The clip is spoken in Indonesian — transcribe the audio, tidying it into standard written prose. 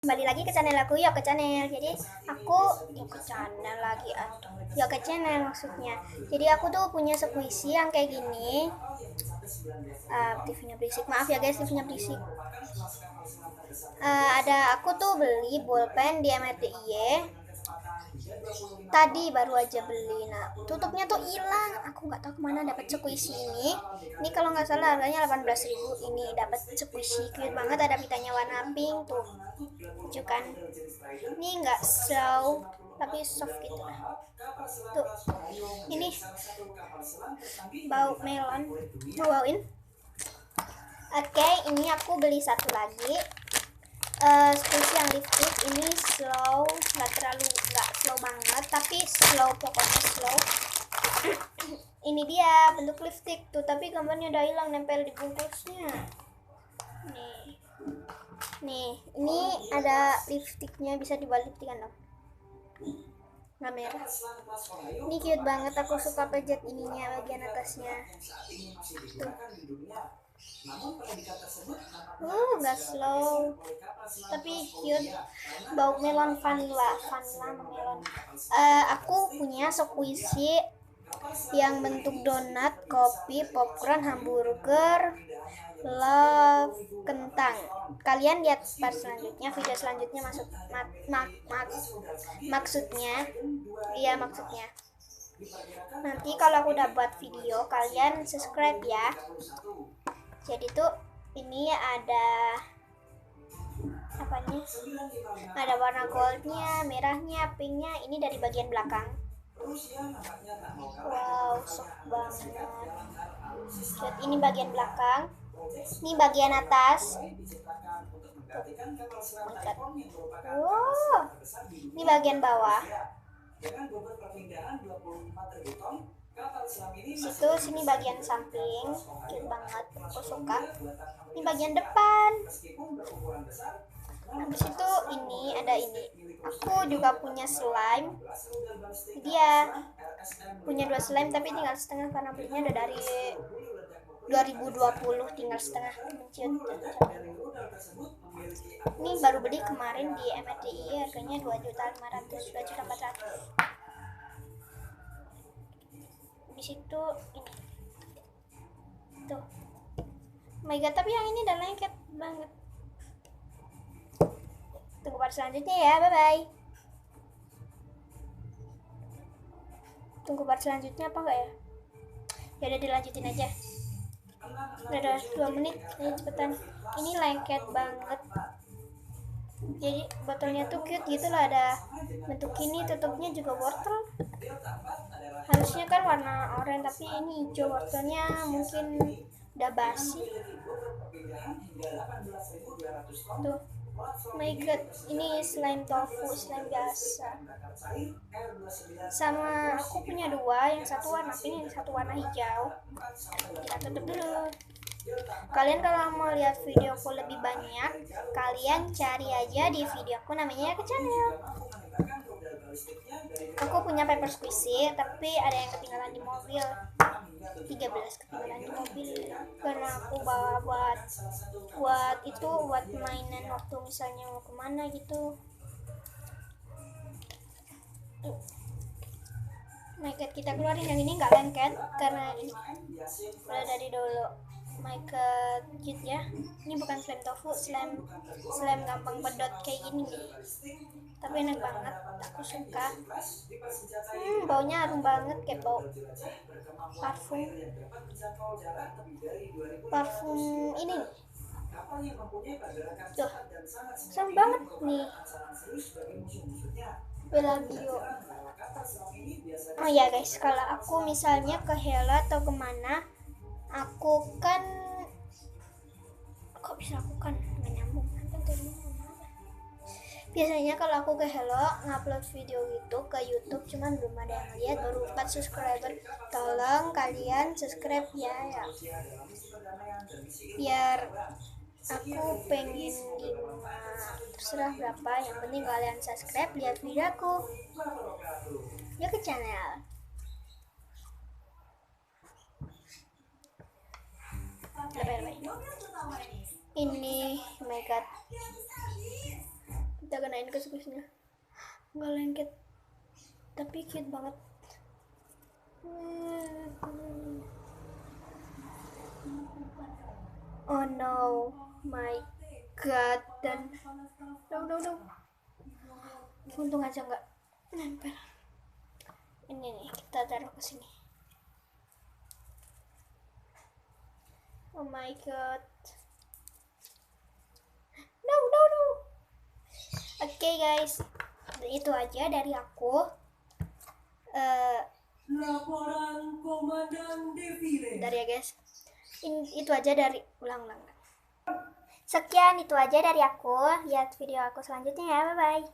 Kembali lagi ke channel aku, Yoke Channel. Jadi aku Yoke Channel lagi, aduh, Yoke Channel maksudnya. Jadi aku tuh punya squishy yang kayak gini. TV-nya berisik, maaf ya guys, TV-nya berisik. Aku tuh beli bolpen di MRTIY tadi, baru aja beli. Nah, tutupnya tuh hilang, aku nggak tahu kemana dapat squishy ini kalau nggak salah harganya 18.000. Ini dapat squishy cute banget, ada pitanya warna pink tuh, lucu kan. Ini nggak slow tapi soft gitu lah tuh. Ini bau melon, mau bauin. Oke, ini aku beli satu lagi, squishy yang lipstick. Ini slow, nggak slow banget tapi slow, pokoknya slow. Ini dia bentuk lipstick tuh, tapi gambarnya udah hilang, nempel di bungkusnya. Nih, ini ada lipstiknya, bisa dibalikin dong, nggak merah. Ini cute banget, aku suka pejat ininya, bagian atasnya tuh. Nggak slow tapi cute, bau melon, vanilla melon. Aku punya squishy yang bentuk donat, kopi, popcorn, hamburger, love, kentang. Kalian lihat part selanjutnya, video selanjutnya maksudnya nanti kalau aku udah buat video, kalian subscribe ya. Jadi tuh ini ada apanya, ada warna goldnya, merahnya, pinknya. Ini dari bagian belakang. Wow, soft banget. Lihat, ini bagian belakang, ini bagian atas. Wow, ini bagian bawah. Sini bagian samping, cute banget, aku suka. Ini bagian depan. Habis itu ini ada ini. Aku juga punya slime. Dia punya 2 slime tapi tinggal setengah karena belinya udah dari 2020, tinggal setengah. Ini baru beli kemarin di MRTI, harganya 2.500.000, 2.400.000. Di situ ini tuh, oh my god, tapi yang ini udah lengket banget. Tunggu part selanjutnya ya, bye bye. Tunggu part selanjutnya apa enggak ya? Ya udah, dilanjutin aja. Udah 2 menit, ayo cepetan. Ini lengket banget. Jadi botolnya tuh cute gitu lah, ada bentuk ini, tutupnya juga wortel. Harusnya kan warna oranye tapi ini hijau, wortelnya mungkin udah basi tuh. My god, ini slime tofu, slime biasa. Sama aku punya 2, yang satu warna pink, yang satu warna hijau. Kita tutup dulu. Kalian kalau mau lihat videoku lebih banyak, kalian cari aja di videoku, namanya Yoke Channel. Aku punya paper squishy tapi ada yang ketinggalan di mobil, 13 ketinggalan di mobil, karena aku bawa buat mainan waktu misalnya mau kemana gitu. My god, kita keluarin yang ini, nggak lengket karena ini udah dari dulu. My god, cute ya. Ini bukan slime tofu, slime gampang pedot kayak gini nih, tapi enak banget, aku suka. Baunya harum banget, kayak bau parfum ini tuh, serem banget nih, Belagio. Oh ya guys, kalau aku misalnya ke Hela atau kemana, aku kan kok bisa aku kan nggak nyambung. Biasanya kalau aku ke Hello ngupload video gitu ke YouTube, cuman belum ada yang lihat, baru 4 subscriber. Tolong kalian subscribe ya, biar aku pengen 5, terserah berapa, yang penting kalian subscribe, lihat video aku. Yoke Channel. Ini, oh my god, main ke squishnya. Nggak lengket, tapi cute banget. Oh no, my god. Dan no. Untung aja nggak nempel. Ini nih, kita taruh ke sini. Oh my god. No. Oke guys, itu aja dari aku. Laporan Komandan Defile. Bentar ya guys. Itu aja dari ulang. Sekian, itu aja dari aku. Lihat video aku selanjutnya ya. Bye bye.